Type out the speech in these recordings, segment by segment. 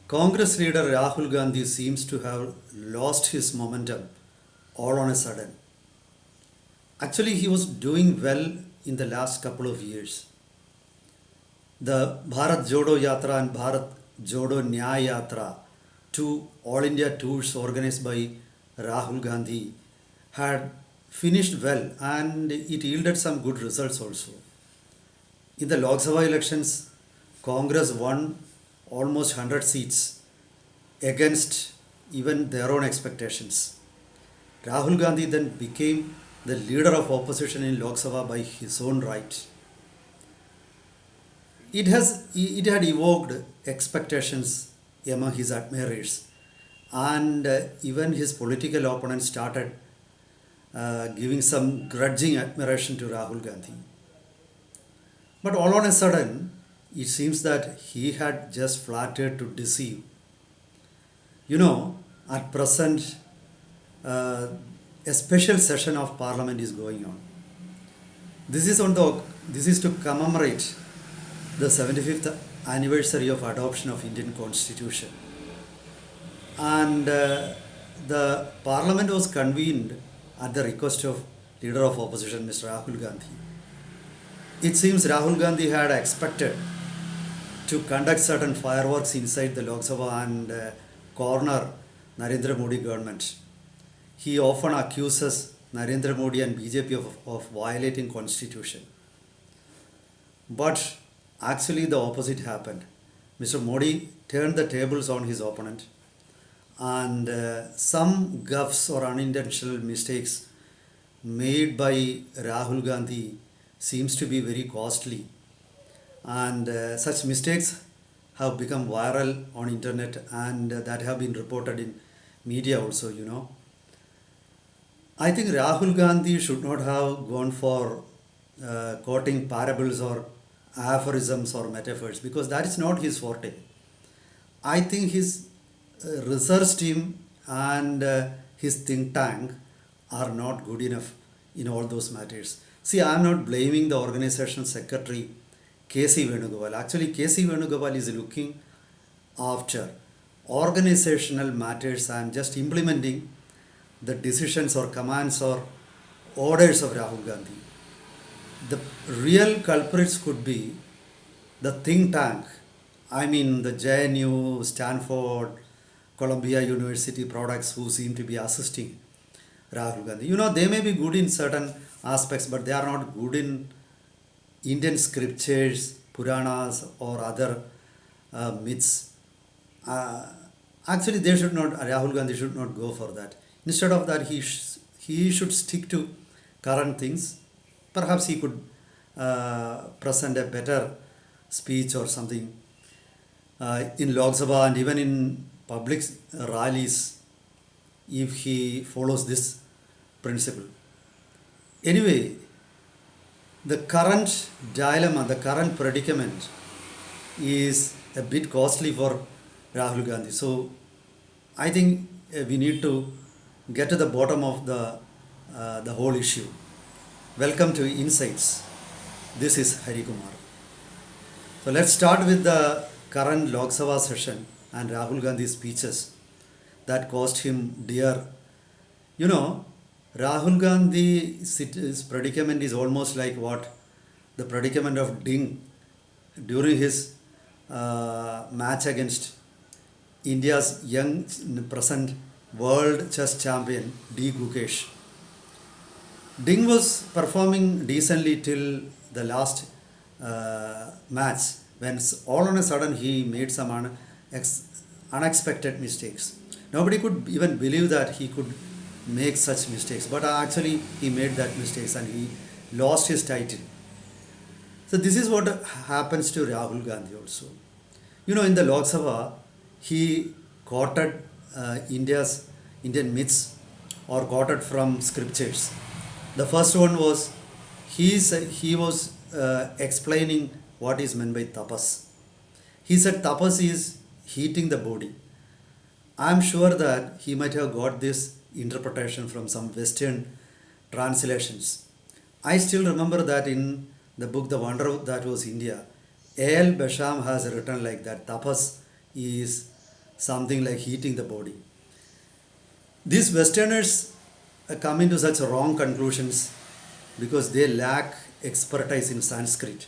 Congress leader Rahul Gandhi seems to have lost his momentum all on a sudden. Actually, he was doing well in the last couple of years. The Bharat Jodo Yatra and Bharat Jodo Nyaya Yatra, two All India tours organized by Rahul Gandhi, had finished well and it yielded some good results also. In the Lok Sabha elections, Congress won almost 100 seats against even their own expectations. Rahul Gandhi then became the leader of opposition in Lok Sabha by his own right. It had evoked expectations among his admirers, and even his political opponents started giving some grudging admiration to Rahul Gandhi. But all on a sudden, it seems that he had just flattered to deceive. At present, uh, a special session of Parliament is going on. This is to commemorate the 75th anniversary of adoption of Indian Constitution, and the Parliament was convened at the request of Leader of Opposition, Mr. Rahul Gandhi. It seems Rahul Gandhi had expected to conduct certain fireworks inside the Lok Sabha and corner Narendra Modi government. He often accuses Narendra Modi and BJP of violating constitution. But actually the opposite happened. Mr. Modi turned the tables on his opponent, and some gaffes or unintentional mistakes made by Rahul Gandhi seems to be very costly, and such mistakes have become viral on internet, and that have been reported in media also. I think Rahul Gandhi should not have gone for quoting parables or aphorisms or metaphors, because that is not his forte. I think his research team and his think tank are not good enough in all those matters. See, I am not blaming the organization secretary K.C. Venugopal. Actually, K.C. Venugopal is looking after organizational matters and just implementing the decisions or commands or orders of Rahul Gandhi. The real culprits could be the think tank. I mean, the JNU, Stanford, Columbia University products who seem to be assisting Rahul Gandhi. They may be good in certain aspects, but they are not good in Indian scriptures, Puranas, or other myths. Actually, Rahul Gandhi should not go for that. Instead of that, he should stick to current things. Perhaps he could present a better speech or something in Lok Sabha and even in public rallies if he follows this principle. Anyway, the current dilemma, the current predicament is a bit costly for Rahul Gandhi. So I think we need to get to the bottom of the whole issue. Welcome to Insights. This is Hari Kumar. So let's start with the current Lok Sabha session and Rahul Gandhi's speeches that cost him dear. Rahul Gandhi's predicament is almost like what the predicament of Ding during his match against India's young present world chess champion D. Gukesh. Ding was performing decently till the last match, when all on a sudden he made some unexpected mistakes. Nobody could even believe that he could make such mistakes, but actually he made that mistakes and he lost his title. So this is what happens to Rahul Gandhi also. In the Lok Sabha, he quoted Indian myths or quoted from scriptures. The first one was he was explaining what is meant by tapas. He said tapas is heating the body. I am sure that he might have got this interpretation from some Western translations. I still remember that in the book The Wonder That Was India, A.L. Basham has written like that tapas is something like heating the body. These Westerners come into such wrong conclusions because they lack expertise in Sanskrit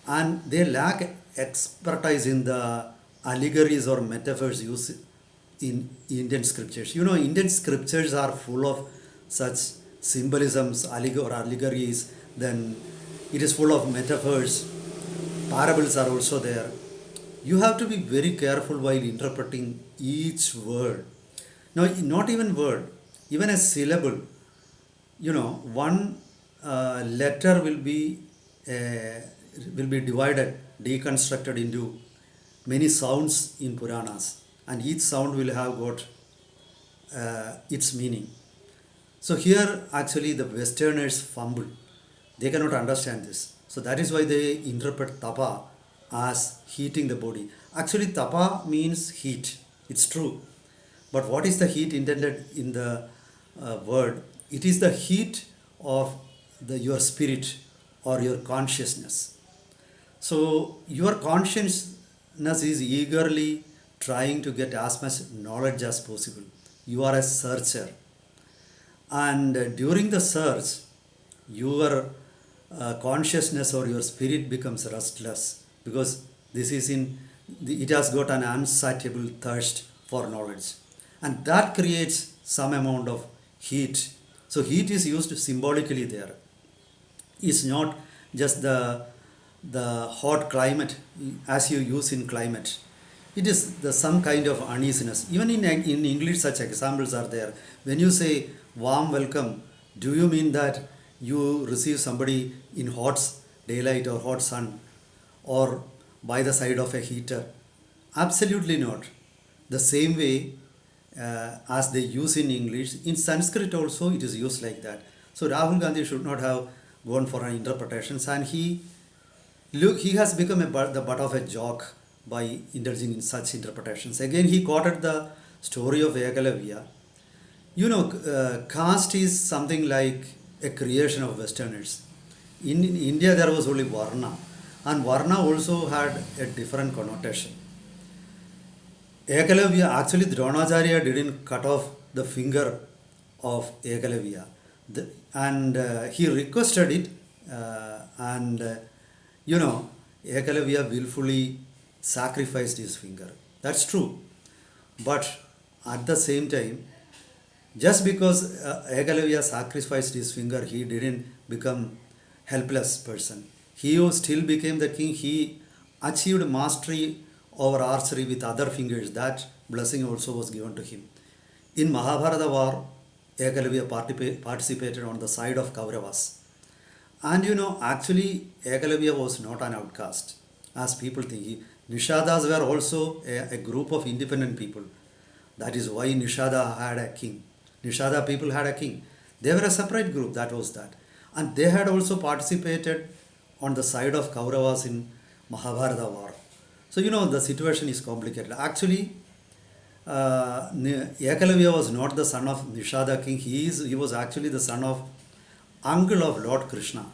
and they lack expertise in the allegories or metaphors used in Indian scriptures. You know, Indian scriptures are full of such symbolisms, allegories, then it is full of metaphors, parables are also there. You have to be very careful while interpreting each word. Now, not even word, even a syllable. You know, one letter will be divided, deconstructed into many sounds in Puranas, and each sound will have got its meaning. So here, actually, the Westerners fumble. They cannot understand this. So that is why they interpret tapa as heating the body. Actually, tapa means heat. It's true. But what is the heat intended in the word? It is the heat of your spirit or your consciousness. So your consciousness is eagerly trying to get as much knowledge as possible. You are a searcher. And during the search, your consciousness or your spirit becomes restless because it has got an unsatiable thirst for knowledge. And that creates some amount of heat. So heat is used symbolically there. It's not just the hot climate as you use in climate. It is some kind of uneasiness. Even in English, such examples are there. When you say warm welcome, do you mean that you receive somebody in hot daylight or hot sun or by the side of a heater? Absolutely not. The same way as they use in English, in Sanskrit also it is used like that. So Rahul Gandhi should not have gone for an interpretations, and he has become the butt of a joke by indulging in such interpretations. Again, he quoted the story of Ekalavya. You know, caste is something like a creation of Westerners. In India, there was only Varna, and Varna also had a different connotation. Ekalavya, actually, Dronacharya didn't cut off the finger of Ekalavya, and he requested it, you know, Ekalavya willfully sacrificed his finger. That's true. But at the same time, just because Ekalavya sacrificed his finger, he didn't become helpless person. He still became the king. He achieved mastery over archery with other fingers. That blessing also was given to him. In Mahabharata war, Ekalavya participated on the side of Kauravas. And you know, actually, Ekalavya was not an outcast, as people think. Nishadas were also a group of independent people. That is why Nishada had a king. Nishada people had a king. They were a separate group, that was that. And they had also participated on the side of Kauravas in Mahabharata war. So, you know, the situation is complicated. Actually, Ekalavya was not the son of Nishada king. He was actually the son of uncle of Lord Krishna.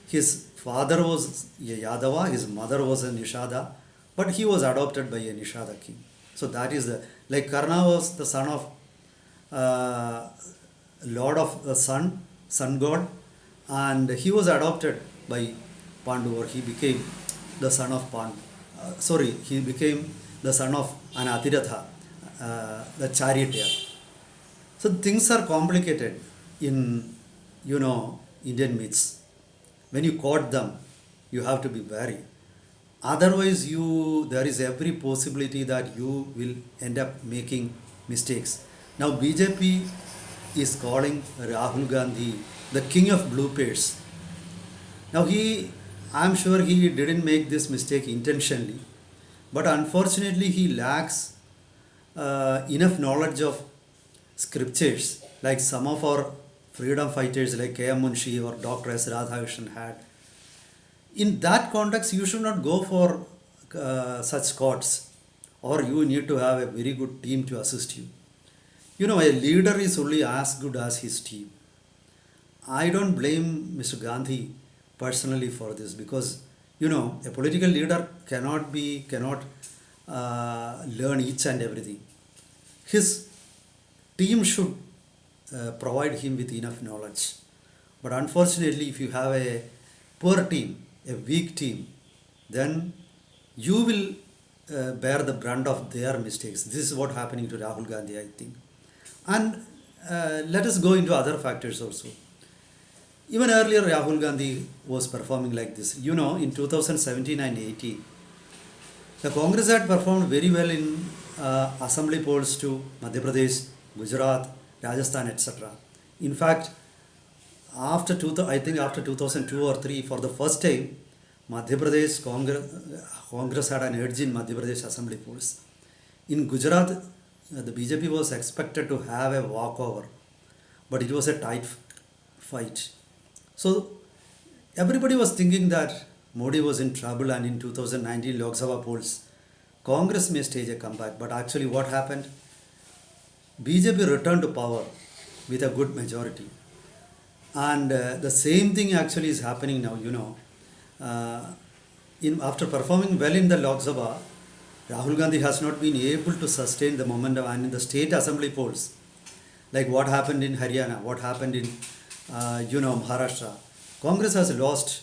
His father was a Yadava, his mother was a Nishada, but he was adopted by a Nishada king. So that is like Karna was the son of Lord of the sun god, and he was adopted by Pandu, or he became the son of Pandu. He became the son of an Atiratha, the charioteer. So things are complicated in, you know, Indian myths. When you quote them, you have to be wary. Otherwise, there is every possibility that you will end up making mistakes. Now, BJP is calling Rahul Gandhi the king of bloopers. Now, I'm sure he didn't make this mistake intentionally, but unfortunately, he lacks enough knowledge of scriptures like some of our freedom fighters like K.M. Munshi or Dr. S. Radhakrishnan had. In that context, you should not go for such quotes, or you need to have a very good team to assist you. You know, a leader is only as good as his team. I don't blame Mr. Gandhi personally for this because, you know, a political leader cannot learn each and everything. His team should provide him with enough knowledge. But unfortunately, if you have a poor team, a weak team, then you will bear the brunt of their mistakes. This is what happening to Rahul Gandhi, I think. And let us go into other factors also. Even earlier, Rahul Gandhi was performing like this. You know, in 2017 and 18, the Congress had performed very well in assembly polls to Madhya Pradesh, Gujarat, Rajasthan, etc. In fact, I think after 2002 or 3, for the first time, Madhya Pradesh Congress had an edge in Madhya Pradesh assembly polls. In Gujarat, the BJP was expected to have a walkover, but it was a tight fight. So everybody was thinking that Modi was in trouble, and in 2019 Lok Sabha polls, Congress may stage a comeback. But actually, what happened? BJP returned to power with a good majority. And the same thing actually is happening now, you know. After performing well in the Lok Sabha, Rahul Gandhi has not been able to sustain the momentum, and in the state assembly polls, like what happened in Haryana, what happened in, Maharashtra, Congress has lost.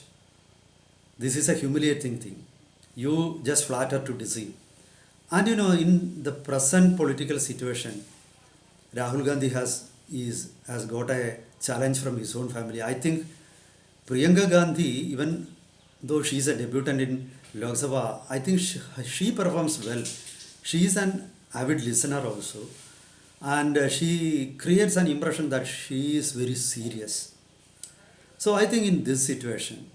This is a humiliating thing. You just flatter to deceive. And you know, in the present political situation, Rahul Gandhi has got a challenge from his own family. I think Priyanka Gandhi, even though she is a debutant in Lok Sabha, I think she performs well. She is an avid listener also, and she creates an impression that she is very serious. So I think in this situation,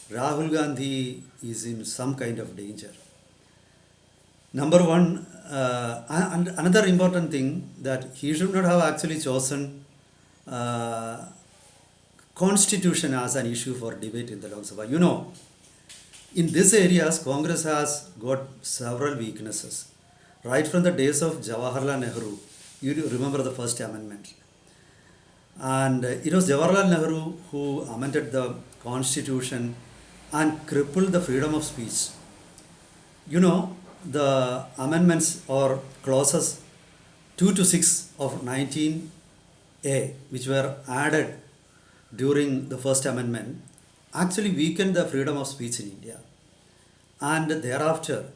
Rahul Gandhi is in some kind of danger. Number one, and another important thing, that he should not have actually chosen constitution as an issue for debate in the Lok Sabha. You know, in these areas, Congress has got several weaknesses. Right from the days of Jawaharlal Nehru, you remember the first amendment. And it was Jawaharlal Nehru who amended the constitution and crippled the freedom of speech. You know, the amendments or clauses 2 to 6 of 19A, which were added during the first amendment, actually weakened the freedom of speech in India. And thereafter,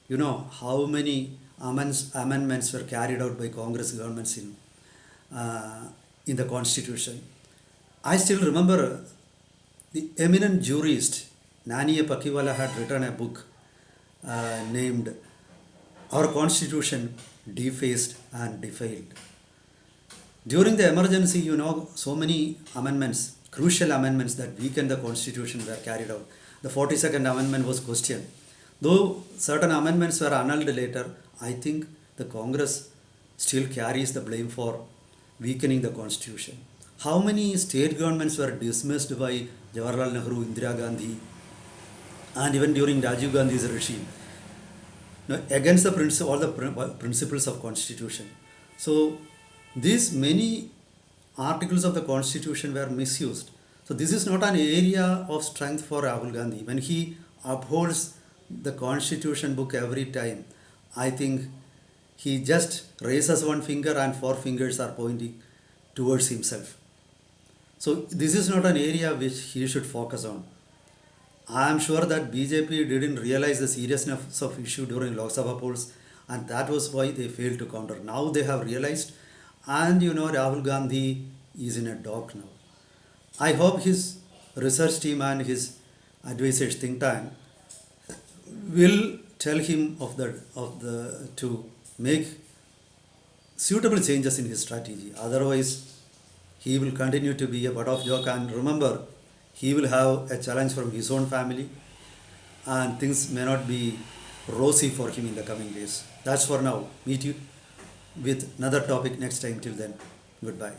you know how many amendments were carried out by Congress governments in the constitution. I still remember the eminent jurist Nani Pakiwala had written a book named Our Constitution Defaced and Defiled. During the emergency, you know, so many amendments, crucial amendments that weakened the constitution were carried out. The 42nd Amendment was questioned. Though certain amendments were annulled later, I think the Congress still carries the blame for weakening the constitution. How many state governments were dismissed by Jawaharlal Nehru, Indira Gandhi, and even during Rajiv Gandhi's regime, against the all the principles of constitution. So these many articles of the constitution were misused. So this is not an area of strength for Rahul Gandhi. When he upholds the constitution book every time, I think he just raises one finger and four fingers are pointing towards himself. So this is not an area which he should focus on. I am sure that BJP didn't realize the seriousness of issue during Lok Sabha polls, and that was why they failed to counter. Now they have realized, and you know, Rahul Gandhi is in a dock now. I hope his research team and his advisors think tank will tell him to make suitable changes in his strategy. Otherwise, he will continue to be a butt of joke. And remember, he will have a challenge from his own family, and things may not be rosy for him in the coming days. That's for now. Meet you with another topic next time. Till then, goodbye.